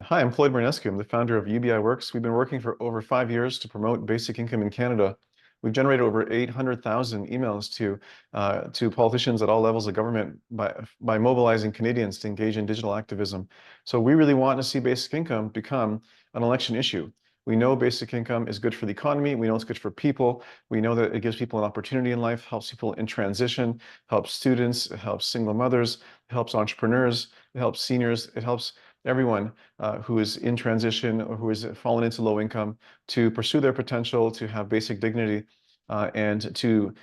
Hi, I'm Floyd Marinescu. I'm the founder of UBI Works. We've been working for over 5 years to promote basic income in Canada. We've generated over 800,000 emails to politicians at all levels of government by mobilizing Canadians to engage in digital activism. So we really want to see basic income become an election issue. We know basic income is good for the economy. We know it's good for people. We know that it gives people an opportunity in life, helps people in transition, helps students, it helps single mothers, it helps entrepreneurs, it helps seniors, it helps everyone who is in transition or who has fallen into low income to pursue their potential, to have basic dignity, and to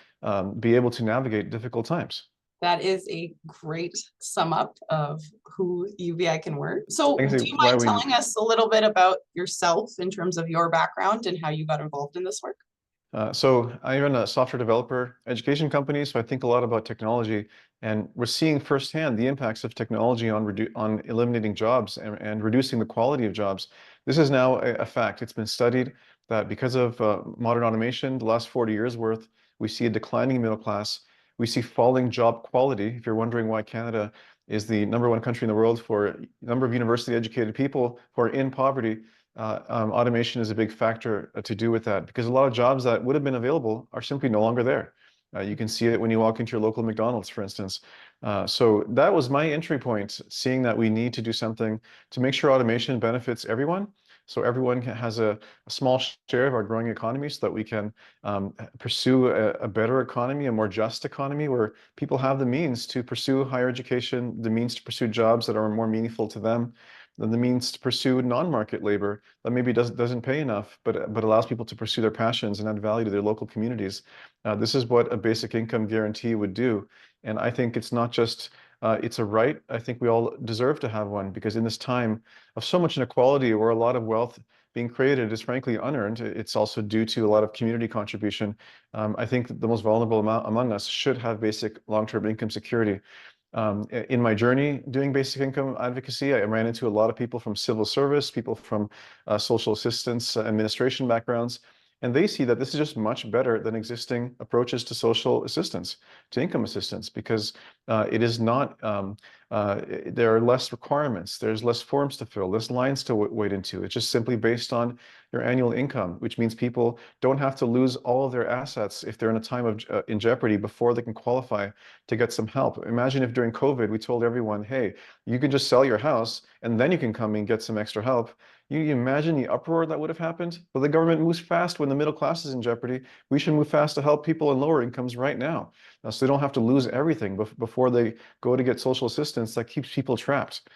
be able to navigate difficult times. That is a great sum up of who UBI can work. So I can do see you why mind we telling us a little bit about yourself in terms of your background and how you got involved in this work? So I run a software developer education company, so I think a lot about technology, and we're seeing firsthand the impacts of technology on eliminating jobs and reducing the quality of jobs. This is now a fact. It's been studied that because of modern automation, the last 40 years worth, we see a declining middle class. We see falling job quality. If you're wondering why Canada is the #1 country in the world for number of university educated people who are in poverty, automation is a big factor to do with that, because a lot of jobs that would have been available are simply no longer there. You can see it when you walk into your local McDonald's, for instance. So that was my entry point, seeing that we need to do something to make sure automation benefits everyone. So everyone has a small share of our growing economy so that we can pursue a better economy, a more just economy where people have the means to pursue higher education, the means to pursue jobs that are more meaningful to them, the means to pursue non-market labor that maybe doesn't pay enough, but allows people to pursue their passions and add value to their local communities. This is what a basic income guarantee would do. And I think it's not just it's a right. I think we all deserve to have one, because in this time of so much inequality, where a lot of wealth being created is frankly unearned, it's also due to a lot of community contribution. I think the most vulnerable among us should have basic long-term income security. In my journey doing basic income advocacy, I ran into a lot of people from civil service, people from social assistance administration backgrounds, and they see that this is just much better than existing approaches to social assistance, to income assistance, because it is not, there are less requirements, there's less forms to fill, less lines to wade into. It's just simply based on your annual income, which means people don't have to lose all of their assets if they're in a time of in jeopardy before they can qualify to get some help. Imagine if during COVID we told everyone, hey, you can just sell your house and then you can come and get some extra help. You imagine the uproar that would have happened? But the government moves fast when the middle class is in jeopardy. We should move fast to help people in lower incomes right now, so they don't have to lose everything before they go to get social assistance that keeps people trapped.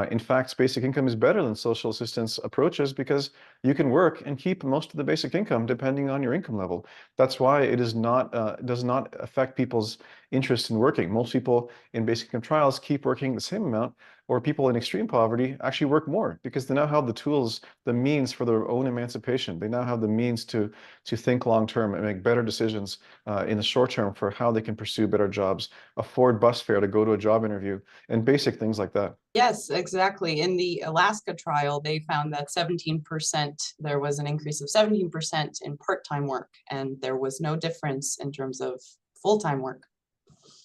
In fact, basic income is better than social assistance approaches because you can work and keep most of the basic income depending on your income level. That's why it is not does not affect people's interest in working. Most people in basic income trials keep working the same amount, or people in extreme poverty actually work more because they now have the tools, the means for their own emancipation. They now have the means to think long term and make better decisions in the short term for how they can pursue better jobs, afford bus fare to go to a job interview, and basic things like that. Yes, exactly. In the Alaska trial, they found that 17%, there was an increase of 17% in part-time work, and there was no difference in terms of full-time work.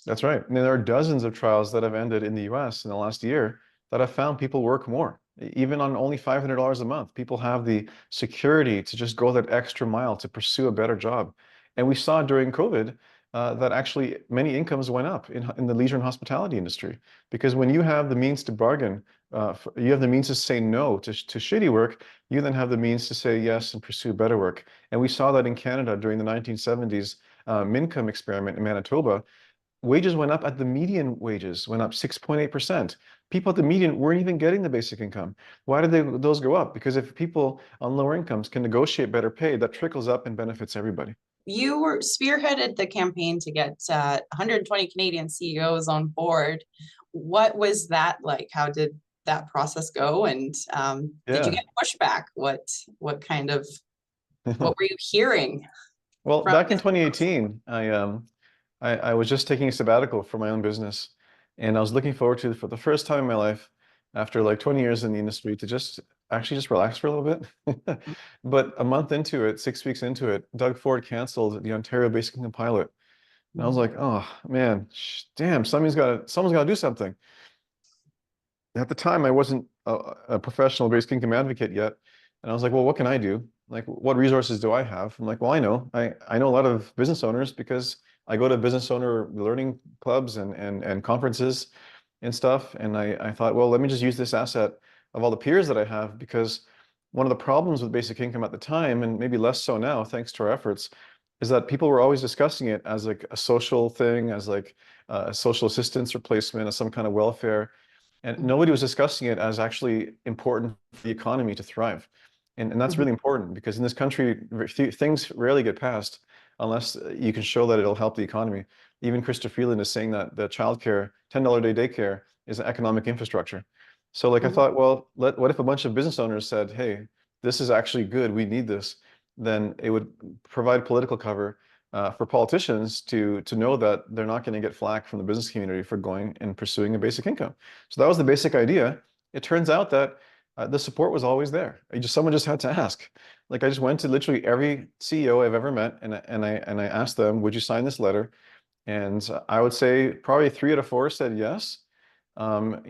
That's right. And there are dozens of trials that have ended in the US in the last year that have found people work more. Even on only $500 a month, people have the security to just go that extra mile to pursue a better job. And we saw during COVID that actually many incomes went up in the leisure and hospitality industry. Because when you have the means to bargain, you have the means to say no to shitty work, you then have the means to say yes and pursue better work. And we saw that in Canada during the 1970s Mincome experiment in Manitoba. Wages went up at the median wages, went up 6.8%. People at the median weren't even getting the basic income. Why did those go up? Because if people on lower incomes can negotiate better pay, that trickles up and benefits everybody. You were spearheaded the campaign to get 120 Canadian CEOs on board. What was that like? How did that process go? And did you Yeah. get pushback? What kind of, what were you hearing Well, from back in this process? 2018, I was just taking a sabbatical for my own business, and I was looking forward to, for the first time in my life, after like 20 years in the industry, to just actually just relax for a little bit. But a month into it, 6 weeks into it, Doug Ford canceled the Ontario Basic Income pilot, and I was like, oh man, damn, someone's got to do something. At the time, I wasn't a professional basic income advocate yet. And I was like, well, what can I do? Like, what resources do I have? I'm like, well, I know a lot of business owners because I go to business owner learning clubs and conferences and stuff. And I thought, well, let me just use this asset of all the peers that I have, because one of the problems with basic income at the time, and maybe less so now, thanks to our efforts, is that people were always discussing it as like a social thing, as like a social assistance replacement, as some kind of welfare. And nobody was discussing it as actually important for the economy to thrive. And that's Mhm. really important, because in this country, things rarely get passed unless you can show that it'll help the economy. Even Christopher Freeland is saying that the childcare, $10 a day daycare is an economic infrastructure. So like I Mhm. thought, well, what if a bunch of business owners said, hey, this is actually good, we need this, then it would provide political cover for politicians to know that they're not going to get flack from the business community for going and pursuing a basic income. So that was the basic idea. It turns out that the support was always there. Someone just had to ask. Like I just went to literally every CEO I've ever met, and I asked them, "Would you sign this letter?" And I would say probably 3 out of 4 said yes. Of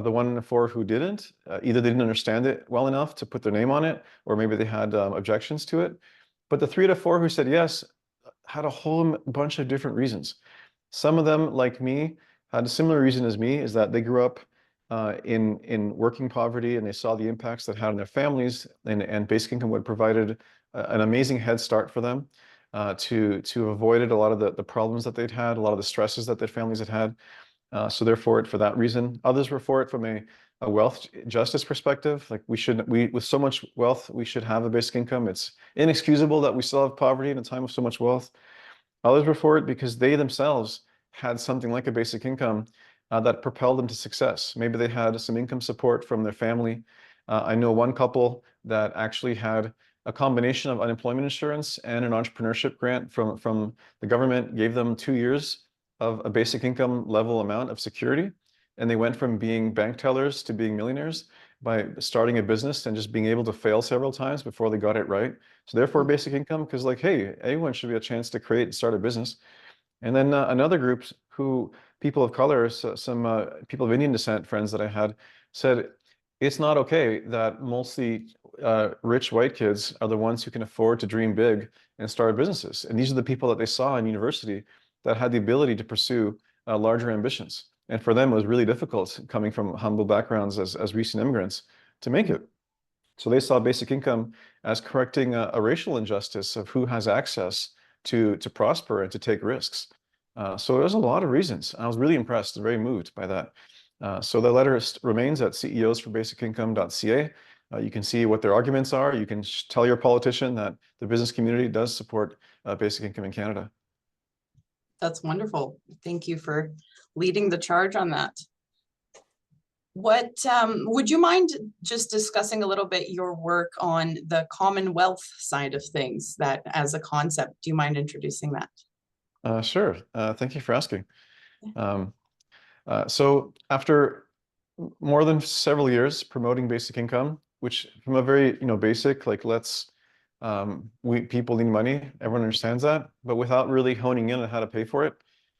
the 1 in 4 who didn't, either they didn't understand it well enough to put their name on it, or maybe they had objections to it. But the 3 out of 4 who said yes had a whole bunch of different reasons. Some of them, like me, had a similar reason as me, is that they grew up in working poverty, and they saw the impacts that had on their families, and basic income would have provided an amazing head start for them to avoided a lot of the problems that they'd had, a lot of the stresses that their families had had. So they're for it for that reason. Others were for it from a wealth justice perspective. Like we with so much wealth, we should have a basic income. It's inexcusable that we still have poverty in a time of so much wealth. Others were for it because they themselves had something like a basic income that propelled them to success. Maybe they had some income support from their family. I know one couple that actually had a combination of unemployment insurance and an entrepreneurship grant from the government, gave them 2 years of a basic income level amount of security. And they went from being bank tellers to being millionaires by starting a business and just being able to fail several times before they got it right. So therefore, basic income, because like, hey, anyone should be a chance to create and start a business. And then another group who people of color, some people of Indian descent, friends that I had, said it's not okay that mostly rich white kids are the ones who can afford to dream big and start businesses. And these are the people that they saw in university that had the ability to pursue larger ambitions. And for them, it was really difficult coming from humble backgrounds as recent immigrants to make it. So they saw basic income as correcting a racial injustice of who has access to prosper and to take risks. So there's a lot of reasons. I was really impressed and very moved by that. So the letter remains at ceosforbasicincome.ca. You can see what their arguments are. You can tell your politician that the business community does support basic income in Canada. That's wonderful. Thank you for leading the charge on that. What would you mind just discussing a little bit your work on the Commonwealth side of things, that as a concept? Do you mind introducing that? Sure. Thank you for asking. Um, so after more than several years promoting basic income, which from a very, basic, like we people need money, everyone understands that, but without really honing in on how to pay for it.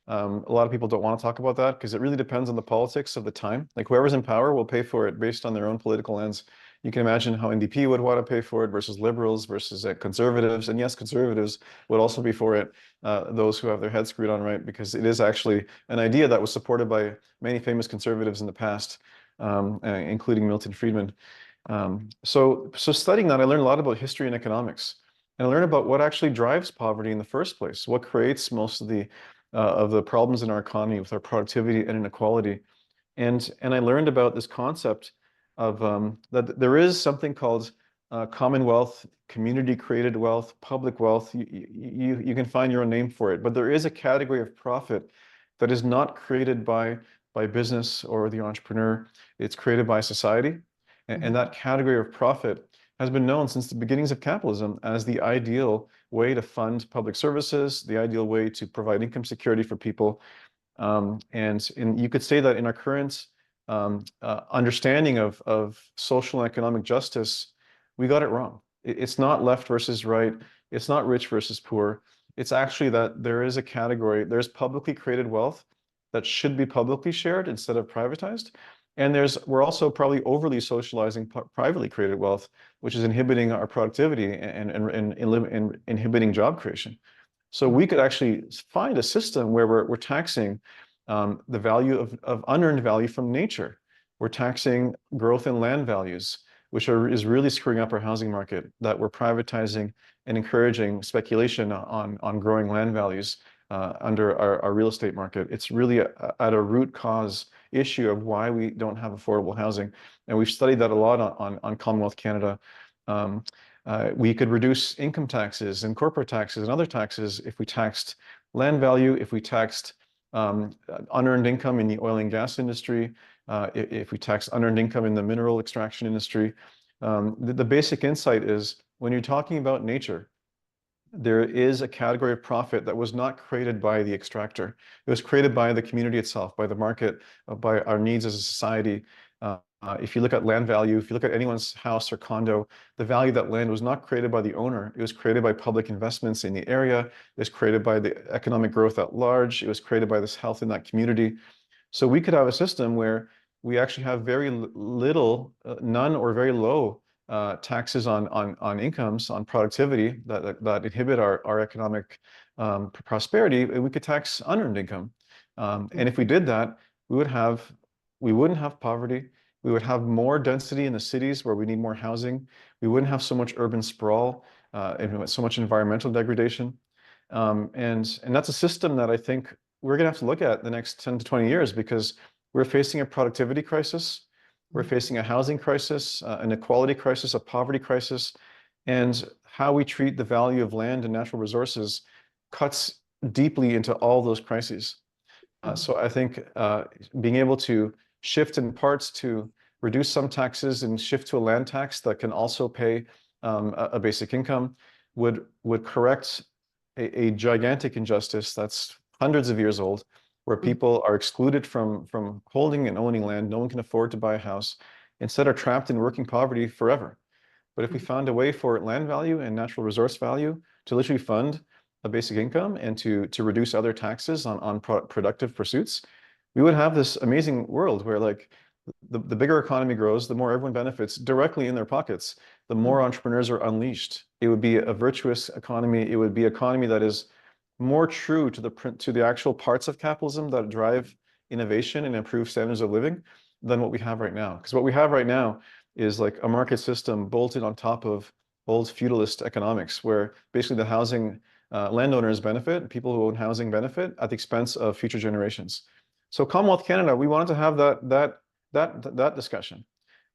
A lot of people don't want to talk about that because it really depends on the politics of the time. Like whoever's in power will pay for it based on their own political lens. You can imagine how NDP would want to pay for it versus liberals versus conservatives. And yes, conservatives would also be for it, those who have their heads screwed on right, because it is actually an idea that was supported by many famous conservatives in the past, including Milton Friedman. So studying that, I learned a lot about history and economics, and I learned about what actually drives poverty in the first place, what creates most of the problems in our economy with our productivity and inequality. And I learned about this concept of that there is something called commonwealth, community created wealth, public wealth. You can find your own name for it, but there is a category of profit that is not created by business or the entrepreneur. It's created by society. And that category of profit has been known since the beginnings of capitalism as the ideal way to fund public services, the ideal way to provide income security for people. And you could say that in our current understanding of social and economic justice, we got it wrong. It's not left versus right. It's not rich versus poor. It's actually that there is a category, there's publicly created wealth that should be publicly shared instead of privatized. And we're also probably overly socializing privately created wealth, which is inhibiting our productivity and inhibiting job creation. So we could actually find a system where we're taxing the value of unearned value from nature. We're taxing growth in land values, which is really screwing up our housing market, that we're privatizing and encouraging speculation on growing land values under our real estate market. It's really at a root cause issue of why we don't have affordable housing. And we've studied that a lot on Commonwealth Canada. We could reduce income taxes and corporate taxes and other taxes if we taxed land value, if we taxed unearned income in the oil and gas industry, if we tax unearned income in the mineral extraction industry. The basic insight is when you're talking about nature, there is a category of profit that was not created by the extractor. It was created by the community itself, by the market, by our needs as a society. If you look at land value, if you look at anyone's house or condo, the value of that land was not created by the owner. It was created by public investments in the area. It was created by the economic growth at large. It was created by this health in that community. So we could have a system where we actually have very little, none or very low taxes on incomes, on productivity that inhibit our economic prosperity. We could tax unearned income. And if we did that, we wouldn't have poverty. We would have more density in the cities where we need more housing. We wouldn't have so much urban sprawl and so much environmental degradation. And that's a system that I think we're going to have to look at the next 10 to 20 years, because we're facing a productivity crisis. We're facing a housing crisis, an equality crisis, a poverty crisis, and how we treat the value of land and natural resources cuts deeply into all those crises. So I think being able to shift in parts to reduce some taxes and shift to a land tax that can also pay a basic income would correct a gigantic injustice that's hundreds of years old, where people are excluded from holding and owning land. No one can afford to buy a house. Instead, are trapped in working poverty forever. But if we found a way for land value and natural resource value to literally fund a basic income and to reduce other taxes on productive pursuits, we would have this amazing world where, like, the bigger economy grows, the more everyone benefits directly in their pockets, the more entrepreneurs are unleashed. It would be a virtuous economy. It would be an economy that is more true to the actual parts of capitalism that drive innovation and improve standards of living than what we have right now. Because what we have right now is like a market system bolted on top of old feudalist economics, where basically the housing landowners benefit, people who own housing benefit at the expense of future generations. So Commonwealth Canada, we wanted to have that discussion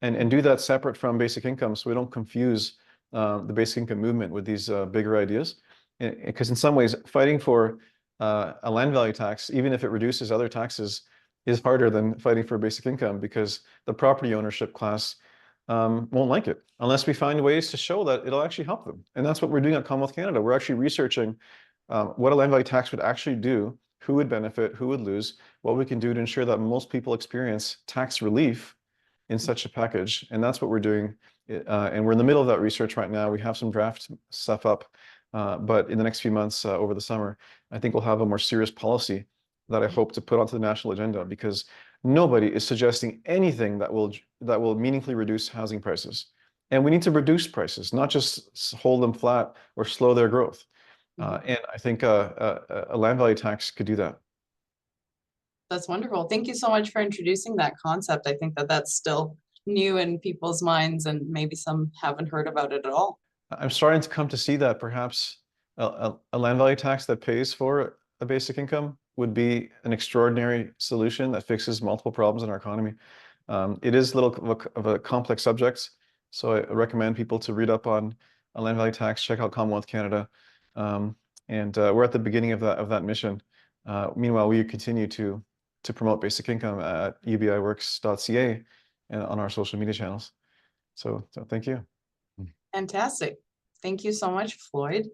and do that separate from basic income, so we don't confuse the basic income movement with these bigger ideas. Because in some ways, fighting for a land value tax, even if it reduces other taxes, is harder than fighting for basic income, because the property ownership class won't like it unless we find ways to show that it'll actually help them. And that's what we're doing at Commonwealth Canada. We're actually researching what a land value tax would actually do, who would benefit, who would lose, what we can do to ensure that most people experience tax relief in such a package. And that's what we're doing. And we're in the middle of that research right now. We have some draft stuff up. But in the next few months over the summer, I think we'll have a more serious policy that I hope to put onto the national agenda, because nobody is suggesting anything that will meaningfully reduce housing prices. And we need to reduce prices, not just hold them flat or slow their growth. And I think a land value tax could do that. That's wonderful. Thank you so much for introducing that concept. I think that that's still new in people's minds, and maybe some haven't heard about it at all. I'm starting to come to see that perhaps a land value tax that pays for a basic income would be an extraordinary solution that fixes multiple problems in our economy. It is a little of a complex subject, so I recommend people to read up on a land value tax, check out Commonwealth Canada, and we're at the beginning of that mission. Meanwhile, we continue to promote basic income at ubiworks.ca and on our social media channels. So thank you. Fantastic. Thank you so much, Floyd.